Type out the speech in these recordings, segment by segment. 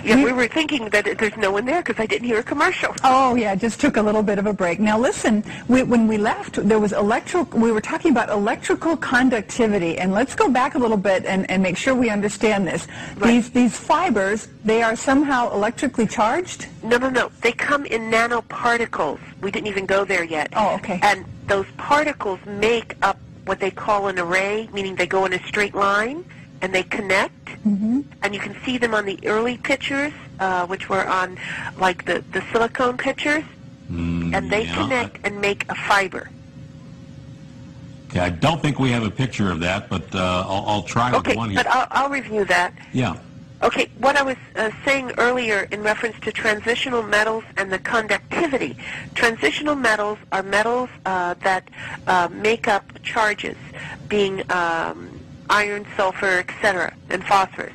Yeah, we were thinking that there's no one there because I didn't hear a commercial. Oh, yeah, just took a little bit of a break. Now, listen, when we left, there was we were talking about electrical conductivity, and let's go back a little bit and make sure we understand this. Right. These fibers, they are somehow electrically charged? No, no, no. They come in nanoparticles. We didn't even go there yet. Oh, okay. And those particles make up what they call an array, meaning they go in a straight line, and they connect. Mm-hmm. And you can see them on the early pictures, which were on, like, the silicone pictures. And they connect and make a fiber. Okay, I don't think we have a picture of that, but I'll try with the one here. Okay, but I'll review that. Yeah. Okay, what I was saying earlier in reference to transitional metals and the conductivity. Transitional metals are metals that make up charges, being iron, sulfur, etc., and phosphorus.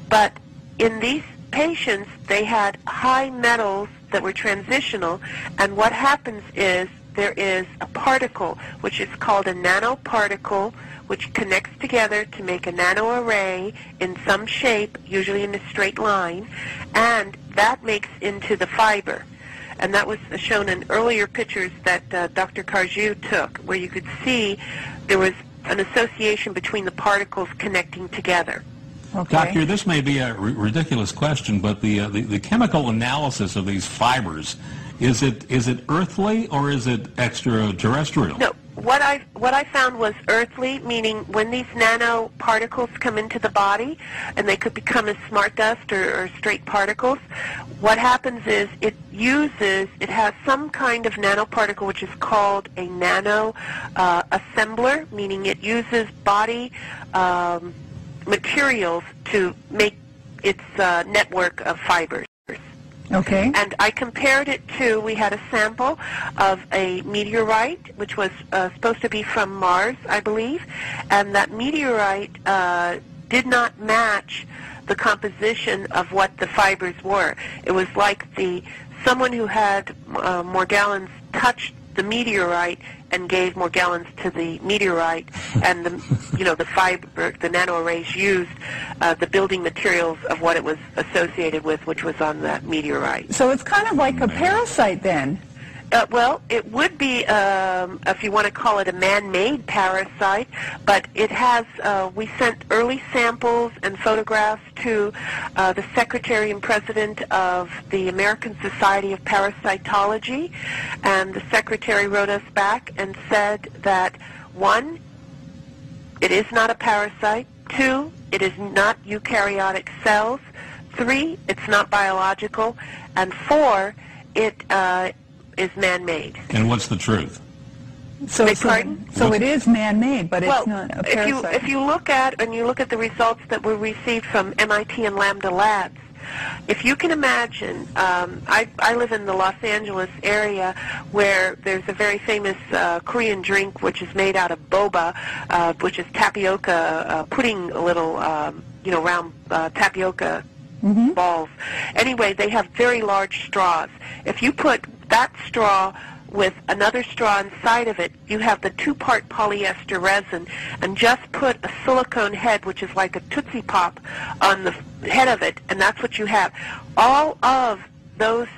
But in these patients, they had high metals that were transitional, and what happens is there is a particle, which is called a nanoparticle, which connects together to make a nanoarray in some shape, usually in a straight line, and that makes into the fiber. And that was shown in earlier pictures that Dr. Carjou took, where you could see there was an association between the particles connecting together. Okay. Doctor, this may be a ridiculous question, but the chemical analysis of these fibers, is it earthly or is it extraterrestrial? No, what I found was earthly, meaning when these nanoparticles come into the body, and they could become as smart dust or straight particles, what happens is it has some kind of nanoparticle which is called a nano assembler, meaning it uses body materials to make its network of fibers. Okay. And I compared it to, we had a sample of a meteorite, which was supposed to be from Mars, I believe, and that meteorite did not match the composition of what the fibers were. It was like someone who had Morgellons touched the meteorite and gave Morgellons to the meteorite, and the fiber, the nanoarrays used the building materials of what it was associated with, which was on that meteorite. So it's kind of like a parasite then. Well, it would be, if you want to call it a man-made parasite, but it has, we sent early samples and photographs to the Secretary and President of the American Society of Parasitology, and the Secretary wrote us back and said that, 1, it is not a parasite, 2, it is not eukaryotic cells, 3, it's not biological, and 4, it is man-made. And what's the truth? So it is man-made, but it's not a parasite. If you look at the results that were received from MIT and Lambda Labs, if you can imagine, I live in the Los Angeles area where there's a very famous Korean drink which is made out of boba, which is tapioca pudding, little round tapioca balls. Anyway, they have very large straws. If you put that straw with another straw inside of it, you have the 2-part polyester resin, and just put a silicone head, which is like a Tootsie Pop, on the head of it, and that's what you have. All of those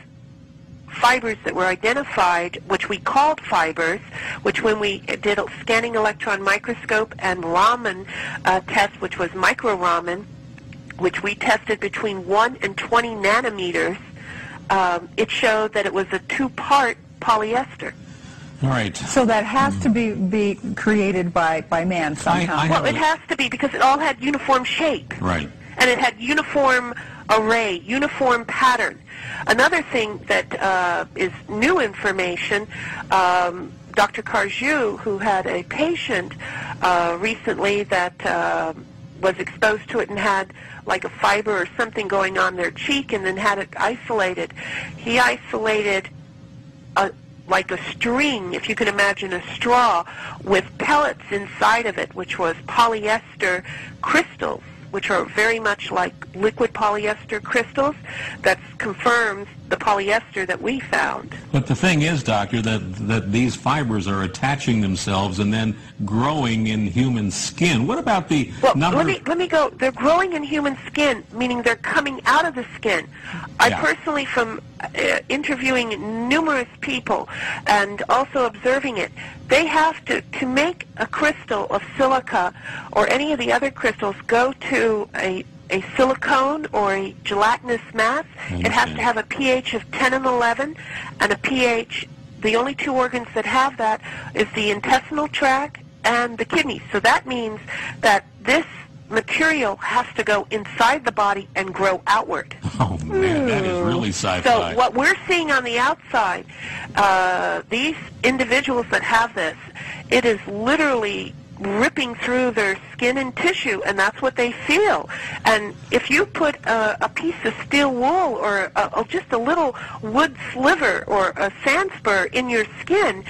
fibers that were identified, which we called fibers, which when we did a scanning electron microscope and Raman test, which was micro Raman, which we tested between 1 and 20 nanometers, it showed that it was a 2-part polyester. All right. So that has to be created by man somehow. Well, it has to be because it all had uniform shape. Right. And it had uniform array, uniform pattern. Another thing that is new information, Dr. Carjou, who had a patient recently that was exposed to it and had like a fiber or something going on their cheek and then had it isolated. He isolated like a string, if you can imagine a straw, with pellets inside of it, which was polyester crystals, which are very much like liquid polyester crystals, that confirms the polyester that we found. But the thing is, doctor, that these fibers are attaching themselves and then growing in human skin. What about the number? Let me go. They're growing in human skin, meaning they're coming out of the skin. I personally, from interviewing numerous people and also observing it, they have to make a crystal of silica or any of the other crystals go to a silicone or a gelatinous mass. It has to have a pH of 10 and 11, and a pH, the only two organs that have that is the intestinal tract and the kidneys. So that means that this material has to go inside the body and grow outward. Oh, man, that is really sci-fi. So what we're seeing on the outside, these individuals that have this, it is literally ripping through their skin and tissue, and that's what they feel. And if you put a piece of steel wool or just a little wood sliver or a sand spur in your skin,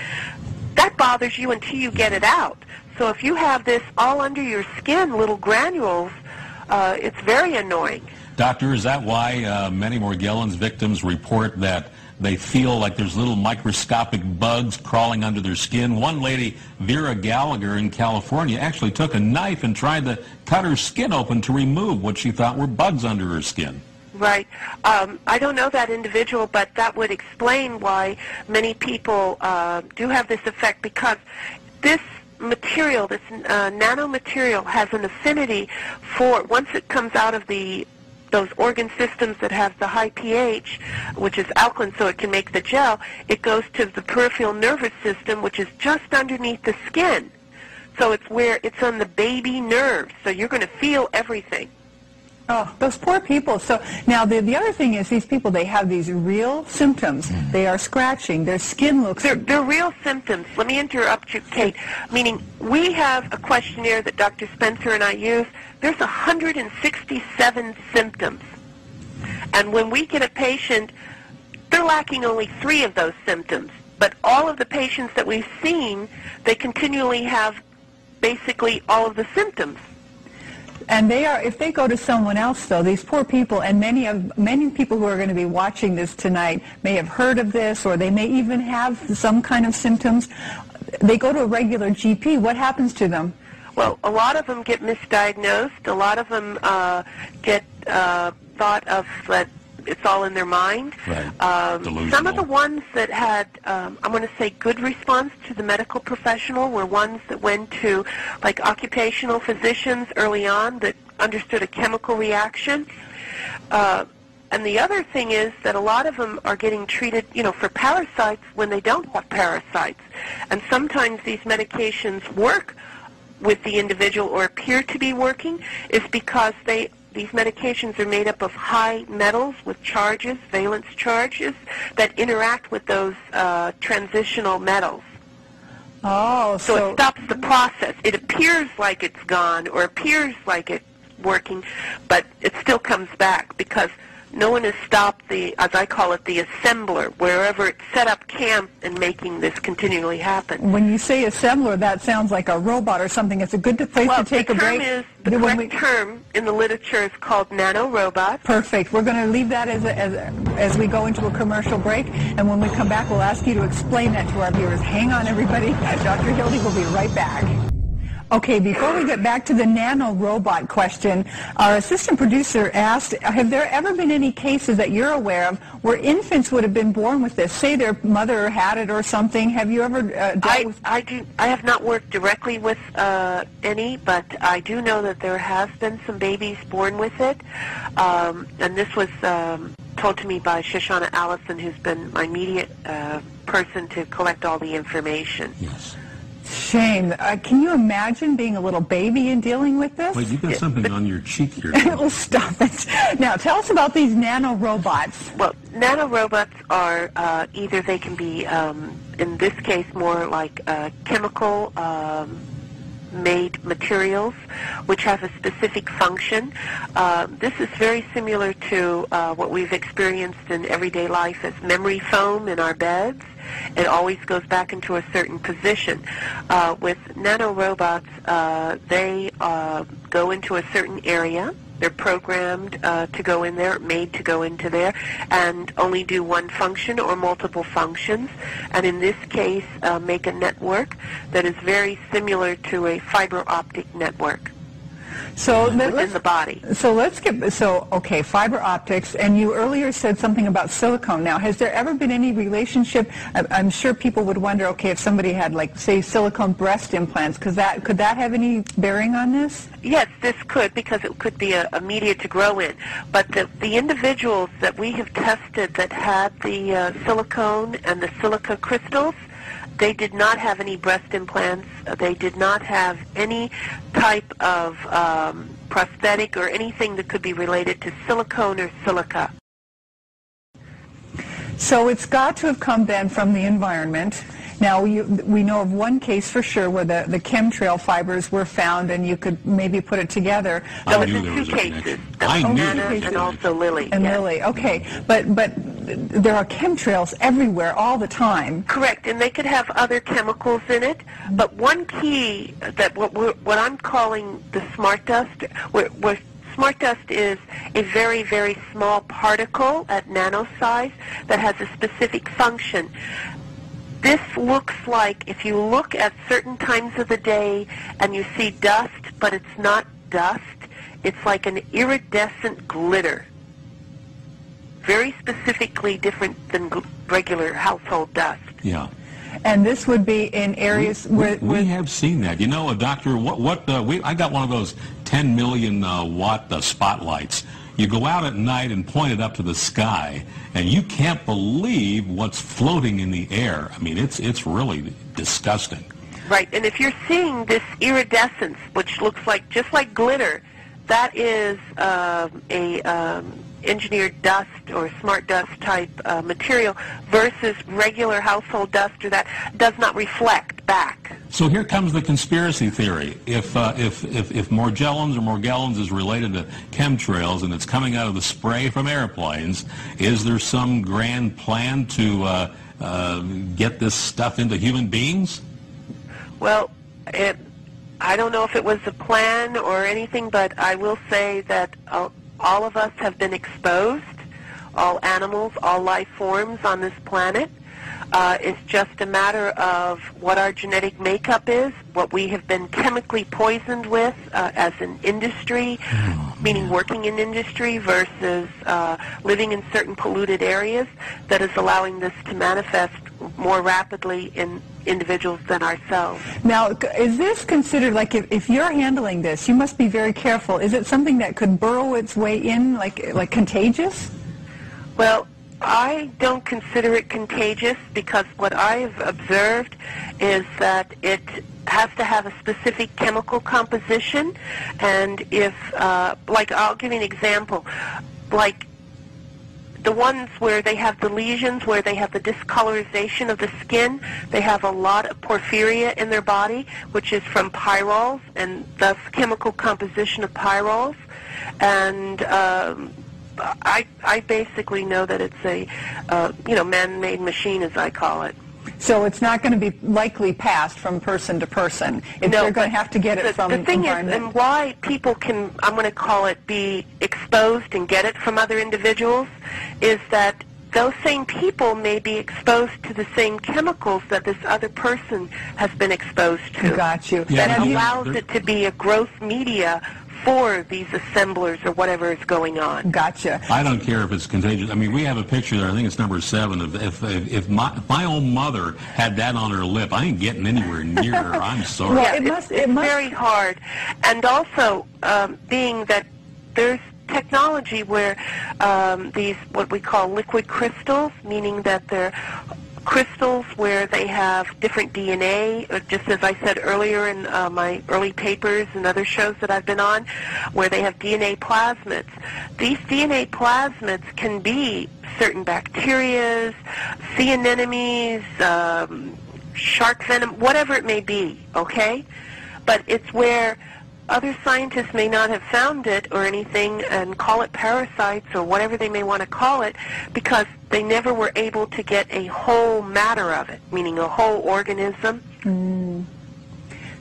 that bothers you until you get it out. So if you have this all under your skin, little granules, it's very annoying. Doctor, is that why many Morgellons victims report that they feel like there's little microscopic bugs crawling under their skin? One lady, Vera Gallagher in California, actually took a knife and tried to cut her skin open to remove what she thought were bugs under her skin. Right. I don't know that individual, but that would explain why many people do have this effect, because this material, this nanomaterial, has an affinity for, once it comes out of those organ systems that have the high pH, which is alkaline, so it can make the gel, it goes to the peripheral nervous system, which is just underneath the skin. So it's on the baby nerves, so you're going to feel everything. Oh, those poor people. So now the other thing is, these people, they have these real symptoms. They are scratching. Their skin looks... They're real symptoms. Let me interrupt you, Kate. Meaning, we have a questionnaire that Dr. Spencer and I use. There's 167 symptoms. And when we get a patient, they're lacking only 3 of those symptoms. But all of the patients that we've seen, they continually have basically all of the symptoms. And they are, if they go to someone else, though, these poor people, and many people who are going to be watching this tonight may have heard of this, or they may even have some kind of symptoms. They go to a regular GP. What happens to them? Well, a lot of them get misdiagnosed. A lot of them get thought of that it's all in their mind. Right. Some of the ones that had, I'm going to say, good response to the medical professional were ones that went to, like, occupational physicians early on that understood a chemical reaction. And the other thing is that a lot of them are getting treated, for parasites when they don't have parasites. And sometimes these medications work with the individual, or appear to be working, is because these medications are made up of high metals with charges, valence charges, that interact with those transitional metals. Oh, so it stops the process. It appears like it's gone or appears like it's working, but it still comes back because no one has stopped the, as I call it, the assembler, wherever it's set up camp and making this continually happen. When you say assembler, that sounds like a robot or something. It's a good place to take a break. The correct term in the literature is called nanorobots. Perfect. We're going to leave that as we go into a commercial break, and when we come back, we'll ask you to explain that to our viewers. Hang on, everybody. Dr. Hildy will be right back. Okay, before we get back to the nanorobot question, our assistant producer asked, have there ever been any cases that you're aware of where infants would have been born with this? Say their mother had it or something. Have you ever dealt with... I have not worked directly with any, but I do know that there has been some babies born with it. And this was told to me by Shoshana Allison, who's been my immediate person to collect all the information. Yes. Shame. Can you imagine being a little baby and dealing with this? Wait, you've got something on your cheek here. Oh, stop it. Now, tell us about these nanorobots. Well, nanorobots are either they can be, in this case, more like chemical made materials which have a specific function. This is very similar to what we've experienced in everyday life as memory foam in our beds. It always goes back into a certain position. With nanorobots, they go into a certain area. They're programmed to go in there, made to go into there, and only do one function or multiple functions. And in this case, make a network that is very similar to a fiber optic network. So within the body. Okay, fiber optics, and you earlier said something about silicone. Now, has there ever been any relationship? I'm sure people would wonder, okay, if somebody had, like, say, silicone breast implants, could that have any bearing on this? Yes, this could, because it could be a media to grow in. But the individuals that we have tested that had the silicone and the silica crystals, they did not have any breast implants. They did not have any type of prosthetic or anything that could be related to silicone or silica. So it's got to have come then from the environment. Now, we know of one case for sure where the chemtrail fibers were found, and you could maybe put it together. There was in 2 cases. Anna and also Lily. And yes. Lily, okay. But there are chemtrails everywhere all the time. Correct, and they could have other chemicals in it. But one key that what I'm calling the smart dust, where smart dust is a very, very small particle at nano size that has a specific function. This looks like, if you look at certain times of the day and you see dust, but it's not dust, it's like an iridescent glitter. Very specifically different than regular household dust. Yeah. And this would be in areas where we have seen that. You know, Doctor, I got one of those 10 million watt spotlights. You go out at night and point it up to the sky, and you can't believe what's floating in the air. I mean, it's really disgusting. Right, and if you're seeing this iridescence, which looks like just like glitter, that is engineered dust or smart dust type material versus regular household dust, or that does not reflect back. So here comes the conspiracy theory. If Morgellons is related to chemtrails and it's coming out of the spray from airplanes, is there some grand plan to get this stuff into human beings? Well, I don't know if it was a plan or anything, but I will say that all of us have been exposed, all animals, all life forms on this planet. It's just a matter of what our genetic makeup is, what we have been chemically poisoned with as an industry, meaning working in industry versus living in certain polluted areas, that is allowing this to manifest more rapidly in individuals than ourselves. Now, is this considered, like, if you're handling this, you must be very careful. Is it something that could burrow its way in, like contagious? Well, I don't consider it contagious, because what I've observed is that it has to have a specific chemical composition, and if, like, I'll give you an example, like the ones where they have the lesions, where they have the discolorization of the skin, they have a lot of porphyria in their body, which is from pyrols, and thus chemical composition of pyrols. And I basically know that it's a man-made machine, as I call it. So it's not going to be likely passed from person to person. They're going to have to get it from the thing environment. is, and why people can, I'm going to call it, be exposed and get it from other individuals, is that those same people may be exposed to the same chemicals that this other person has been exposed to. Got you. Yeah, that allows it to be a growth media for these assemblers or whatever is going on. Gotcha. I don't care if it's contagious. I mean, we have a picture there, I think it's number 7, of if my own mother had that on her lip, I ain't getting anywhere near her. I'm sorry. Well, Yeah, it's very hard. And also, being that there's technology where these, what we call liquid crystals, meaning that they're crystals where they have different DNA, just as I said earlier in my early papers and other shows that I've been on, where they have DNA plasmids. These DNA plasmids can be certain bacterias, sea anemones, shark venom, whatever it may be, okay? but it's where other scientists may not have found it or anything and call it parasites or whatever they may want to call it, because they never were able to get a whole matter of it, meaning a whole organism.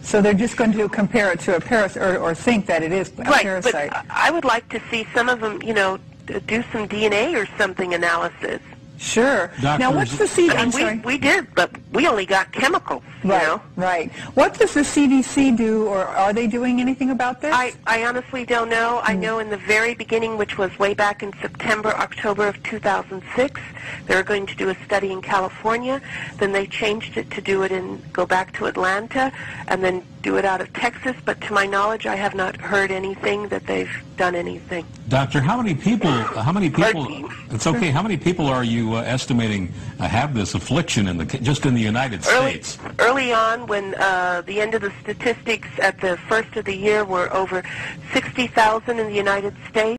So they're just going to compare it to a parasite, or think that it is a parasite. Right, but I would like to see some of them, do some DNA or something analysis. Sure. Now, what's the CDC? We did, but we only got chemicals. Right, right. What does the CDC do, or are they doing anything about this? I honestly don't know. I know in the very beginning, which was way back in September, October of 2006, they were going to do a study in California. Then they changed it to do it go back to Atlanta, and then do it out of Texas. But to my knowledge, I have not heard anything that they've done anything. Doctor, how many people, it's okay, how many people are you estimating have this affliction just in the United States? Early on, when the end of the statistics at the first of the year were over 60,000 in the United States.